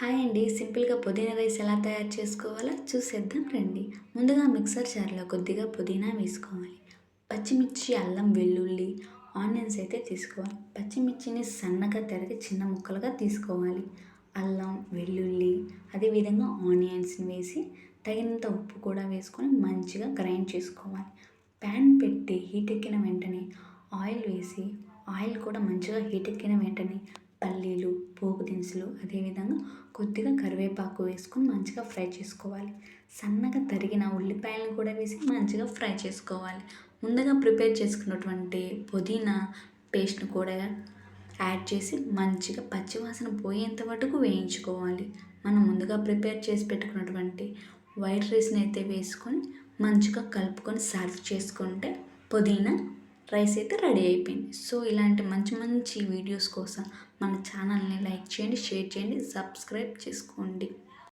Hi అండి. సింపుల్‌గా పుదీనా రైస్ ఎలా తయారు చేసుకోవాలో చూసేద్దాం రండి. ముందుగా మిక్సర్ జార్‌లో కొద్దిగా పుదీనా వేసుకోవాలి. పచ్చిమిర్చి, అల్లం, వెల్లుల్లి, ఆనియన్స్ అయితే తీసుకోవాలి. పచ్చిమిర్చిని సన్నగా తరిగి చిన్న ముక్కలుగా తీసుకోవాలి. అల్లం, వెల్లుల్లి, అదేవిధంగా ఆనియన్స్‌ని వేసి తగినంత ఉప్పు కూడా వేసుకొని మంచిగా గ్రైండ్ చేసుకోవాలి. ప్యాన్ పెట్టి హీట్ ఎక్కిన వెంటనే ఆయిల్ వేసి, ఆయిల్ కూడా మంచిగా హీట్ ఎక్కిన వెంటనే పల్లీలు, పోపు దినుసులు, అదేవిధంగా కొద్దిగా కరివేపాకు వేసుకొని మంచిగా ఫ్రై చేసుకోవాలి. సన్నగా తరిగిన ఉల్లిపాయలను కూడా వేసి మంచిగా ఫ్రై చేసుకోవాలి. ముందుగా ప్రిపేర్ చేసుకున్నటువంటి పుదీనా పేస్ట్‌ని కూడా యాడ్ చేసి మంచిగా పచ్చివాసన పోయేంత వరకు వేయించుకోవాలి. మనం ముందుగా ప్రిపేర్ చేసి పెట్టుకున్నటువంటి వైట్ రైస్‌ని అయితే వేసుకొని మంచిగా కలుపుకొని సర్వ్ చేసుకుంటే పుదీనా రైస్ అయితే రెడీ అయిపోయింది. సో ఇలాంటి మంచి మంచి వీడియోస్ కోసం మన ఛానల్ని లైక్ చేయండి, షేర్ చేయండి, సబ్స్క్రైబ్ చేసుకోండి.